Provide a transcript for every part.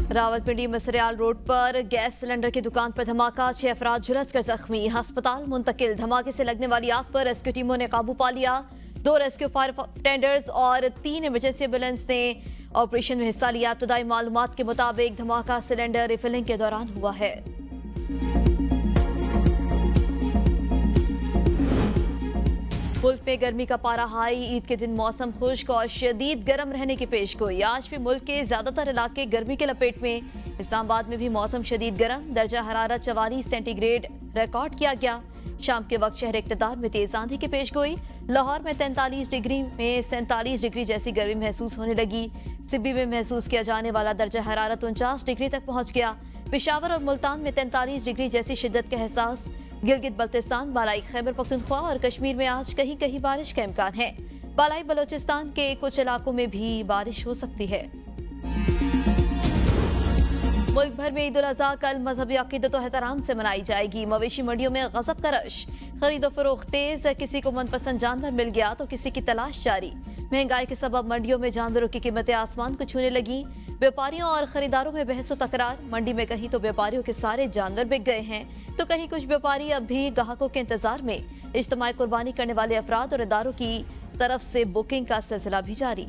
Rawalpindi मसरियाल road पर gas cylinder की दुकान पर धमाका, 6 अफराद झुलसकर जख्मी, अस्पताल मुंतकिल। धमाके से लगने वाली आग पर रेस्क्यू टीमों ने काबू पा लिया। 2 रेस्क्यू फायर टेंडर्स और 3 इमरजेंसी एम्बुलेंस ने ऑपरेशन में हिस्सा लिया। इब्तदाई मालूमात के मुताबिक धमाका सिलेंडर रिफिलिंग के दौरान हुआ है। मुल्क में गर्मी का पारा हाई, ईद के दिन मौसम खुश्क और शदीद गर्म रहने की पेशगोई। आज भी मुल्क के ज्यादातर इलाके गर्मी के लपेट में। इस्लामाबाद में भी मौसम शदीद गर्म, दर्जा हरारत 44 सेंटीग्रेड रिकॉर्ड किया गया। शाम के वक्त शहर इक़्तिदार में तेज आंधी की पेशगोई। लाहौर में 43 डिग्री में 47 डिग्री जैसी गर्मी महसूस होने लगी। सिब्बी में महसूस किया जाने वाला दर्जा हरारत 49 डिग्री तक पहुंच गया। पेशावर और मुल्तान में 43 डिग्री जैसी शिद्दत का एहसास। गिलगित बल्तिस्तान, बालाई खैबर पख्तूनख्वा और कश्मीर में आज कहीं कहीं बारिश का इम्कान है। बालाई बलोचिस्तान के कुछ इलाकों में भी बारिश हो सकती है। मुल्क भर में ईद उल अज़हा कल मजहबी अकीदत और एहतराम से मनाई जाएगी। मवेशी मंडियों में गजब का रश, खरीदो फरोख्त तेज। किसी को मनपसंद जानवर मिल गया तो किसी की तलाश जारी। महंगाई के सबब मंडियों में जानवरों की कीमतें आसमान को छूने लगी। व्यापारियों और खरीदारों में बहस और तकरार। मंडी में कहीं तो व्यापारियों के सारे जानवर बिक गए हैं तो कहीं कुछ व्यापारी अब भी ग्राहकों के इंतजार में। इज्तिमाई कुर्बानी करने वाले अफराद और इदारों की तरफ से बुकिंग का सिलसिला भी जारी।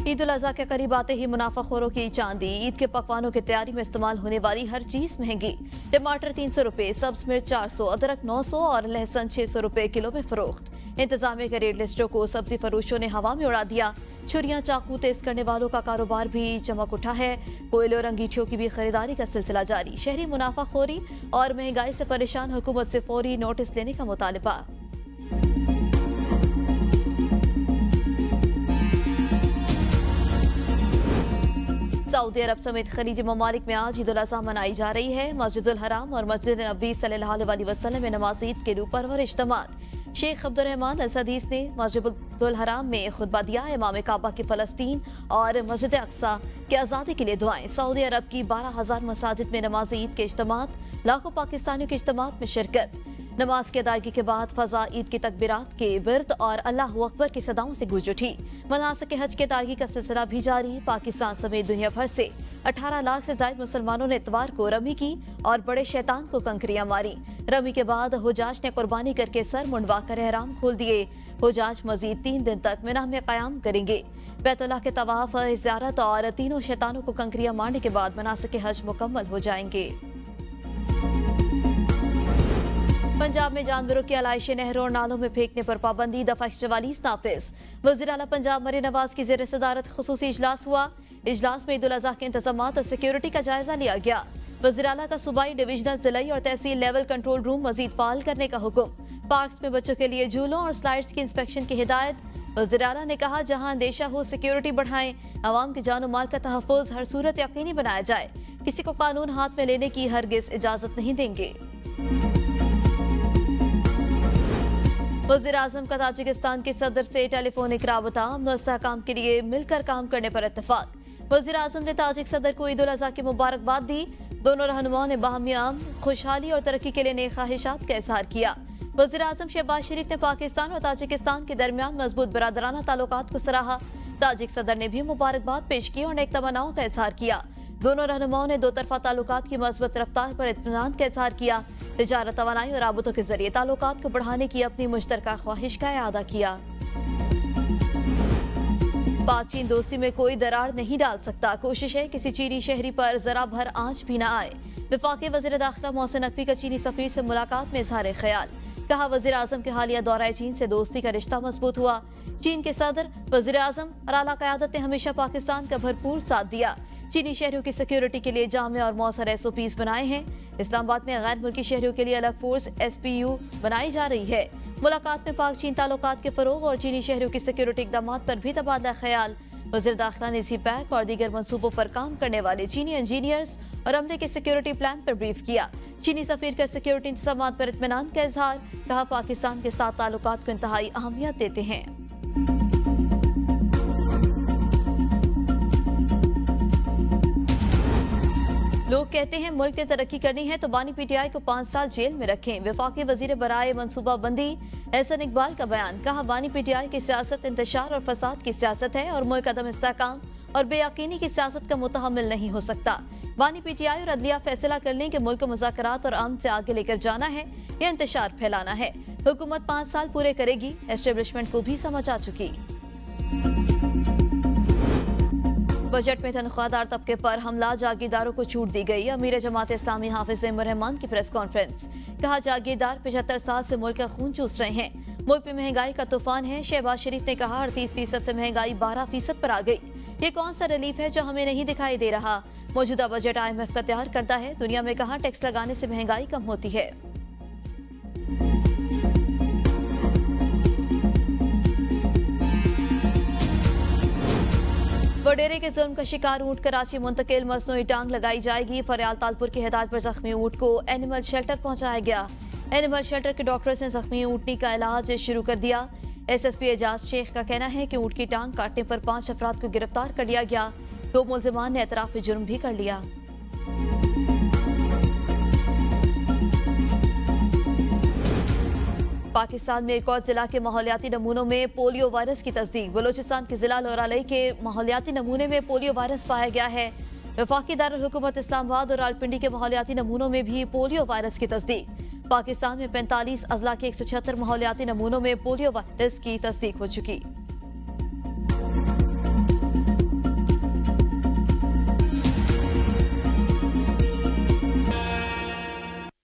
ईद उल अज़हा के करीब आते ही मुनाफाखोरों की चांदी। ईद के पकवानों की तैयारी में इस्तेमाल होने वाली हर चीज महंगी। टमाटर 300 रुपए, सब्ज मिर्च 400, अदरक 900 और लहसुन 600 रुपए किलो में फरोख्त। इंतजामिया के रेट लिस्टों को सब्जी फरोशों ने हवा में उड़ा दिया। छुरियां चाकू तेज करने वालों का कारोबार भी चमक उठा है। कोयले और अंगीठियों की भी खरीदारी का सिलसिला जारी। शहरी मुनाफाखोरी और महंगाई से परेशान हुकूमत से फौरी नोटिस लेने का मुतालबा। सऊदी अरब समेत खलीजी ममालिक में आज ईद उल अज़हा मनाई जा रही है। मस्जिदुल हराम और मस्जिद नबी सल्लल्लाहु अलैहि वसल्लम में नमाज ईद के रूपर इज्तिमात। शेख अब्दुर्रहमान अल सदीस ने मस्जिदुल हराम में खुतबा दिया। इमाम काबा की फलस्तीन और मस्जिद अक्सा के आज़ादी के लिए दुआएं। सऊदी अरब की 12,000 मसाजिद में नमाज ईद के इज्तिमात, लाखों पाकिस्तानियों के इज्तिमात में शिरकत। नमाज की अदायगी के बाद फजा ईद की तकबीरात के विर्द और अल्लाहु अकबर की सदाओं से गूंज उठी। मनासिक हज की अदायगी का सिलसिला भी जारी। पाकिस्तान समेत दुनिया भर से 18 लाख से ज्यादा मुसलमानों ने इतवार को रमी की और बड़े शैतान को कंकरियां मारी। रमी के बाद हुजाज ने कुर्बानी करके सर मुंडवा कर एहराम खोल दिए। हुजाज मजीद 3 दिन तक मिना में कयाम करेंगे। बैतुल्लाह के तवाफ, ज़ियारत और तीनों शैतानों को कंकरियां मारने के बाद मनासिक हज मुकम्मल हो जाएंगे। पंजाब में जानवरों की आलाइशें नहरों और नालों में फेंकने पर पाबंदी, दफा 44 नाफिज। वज़ीर आला पंजाब मरियम नवाज की ज़ेर सदारत खुसूसी इजलास हुआ। इजलास में ईद उल अज़हा के इंतजामात और सिक्योरिटी का जायजा लिया गया। वज़ीर आला का सूबाई, डिविजनल, जिलाई और तहसील लेवल कंट्रोल रूम मजीद फाल करने का हुक्म। पार्क्स में बच्चों के लिए झूलों और स्लाइड्स की इंस्पेक्शन की हिदायत। वज़ीर आला ने कहा, जहां अंदेशा हो सिक्योरिटी बढ़ाएं। अवाम की जान और माल का तहफ़्फ़ुज़ हर सूरत यकीनी बनाया जाए। किसी को कानून हाथ में लेने की हरगिज़ इजाज़त नहीं देंगे। वज़ीर आज़म का ताजिकिस्तान के सदर से टेलीफोनिक राबता, अमन और इस्तेहकाम के लिए मिलकर काम करने पर इत्तेफाक। वज़ीर आज़म ने ताजिक सदर को ईद उल अज़हा की मुबारकबाद दी। दोनों रहनुमाओं ने बाहमी खुशहाली और तरक्की के लिए नेक ख्वाहिशात का इजहार किया। वज़ीर आज़म शहबाज शरीफ ने पाकिस्तान और ताजिकिस्तान के दरमियान मजबूत बरादराना ताल्लुकात को सराहा। ताजिक सदर ने भी मुबारकबाद पेश की और नेक तमन्नाओं का इजहार किया। दोनों रहनुमाओं ने दो तरफा ताल्लुकात की मजबूत रफ्तार पर इत्मीनान का इजहार किया। तिजारत, तवानाई और राबतों के जरिए ताल्लुकात को बढ़ाने की अपनी मुश्तरका ख्वाहिश का इआदा किया। पाक चीन दोस्ती में कोई दरार नहीं डाल सकता। कोशिश है किसी चीनी शहरी पर जरा भर आंच भी न आए। वफाकी वज़ीर दाखिला मोहसिन नकवी का चीनी सफीर से मुलाकात में इजहार ख्याल। कहा, वज़ीर आज़म के हालिया दौरा चीन से दोस्ती का रिश्ता मजबूत हुआ। चीन के सदर, वज़ीर आज़म और आला क़यादत ने हमेशा पाकिस्तान का भरपूर साथ दिया। चीनी शहरियों की सिक्योरिटी के लिए जामे और मौसर SOPs बनाए हैं। इस्लामाबाद में गैर मुल्की शहरियों के लिए अलग फोर्स SPU बनाई जा रही है। मुलाकात में पाक चीन ताल्लुकात के फरोग और चीनी शहरियों की सिक्योरिटी इक़दामात पर भी तबादला ख्याल। वज़ीर दाखिला ने CPAC और दीगर मनसूबों पर काम करने वाले चीनी इंजीनियर्स और अमले के सिक्योरिटी प्लान पर ब्रीफ किया। चीनी सफीर का सिक्योरिटी इंतजामात पर इत्मीनान का इजहार। कहा, पाकिस्तान के साथ ताल्लुकात को इंतहाई अहमियत देते हैं। लोग कहते हैं मुल्क ने तरक्की करनी है तो बानी पीटीआई को 5 साल जेल में रखें। वफाकी वजीर बराए मनसूबाबंदी एहसन इकबाल का बयान। कहा, बानी पीटीआई की सियासत इंतशार और फसाद की सियासत है और मुल्क अदम इस्तेहकाम और बेयकीनी की सियासत का मुतहम्मिल नहीं हो सकता। बानी पीटीआई और अदलिया फैसला कर लें कि मुल्क को मुज़ाकरात और अमन से आगे लेकर जाना है या इंतशार फैलाना है। हुकूमत 5 साल पूरे करेगी, एस्टेब्लिशमेंट को भी समझ आ चुकी। बजट में तनख्वाहदार तबके पर हमला, जागीरदारों को छूट दी गई। अमीर जमात इस्लामी हाफिज रहमान की प्रेस कॉन्फ्रेंस। कहा, जागीरदार 75 साल से मुल्क का खून चूस रहे हैं। मुल्क में महंगाई का तूफान है। शहबाज शरीफ ने कहा, 38% से महंगाई 12% पर आ गई। ये कौन सा रिलीफ है जो हमें नहीं दिखाई दे रहा। मौजूदा बजट IMF का तैयार करता है। दुनिया में कहाँ टैक्स लगाने से महंगाई कम होती है। वडेरे के जुल्म का शिकार ऊंट कराची मुंतकिल, मसनूई टांग लगाई जाएगी। फरियाल तालपुर की हिदायत पर जख्मी ऊंट को एनिमल शेल्टर पहुंचाया गया। एनिमल शेल्टर के डॉक्टर्स ने जख्मी ऊंटनी का इलाज शुरू कर दिया। SSP एजाज शेख का कहना है कि ऊंट की टांग काटने पर 5 अफराद को गिरफ्तार कर लिया गया। 2 मुल्जिमान ने एतराफ जुर्म भी कर लिया। पाकिस्तान में एक और जिला के माहौलियाती नमूनों में पोलियो वायरस की तस्दीक। बलूचिस्तान के जिला लोरालई के माहौलियाती नमूने में पोलियो वायरस पाया गया है। वफाकी दारुल हुकूमत इस्लामाबाद और रावलपिंडी के माहौलियाती नमूनों में भी पोलियो वायरस की तस्दीक। पाकिस्तान में 45 अजला के 176 माहौलियाती नमूनों में पोलियो वायरस की तस्दीक हो चुकी।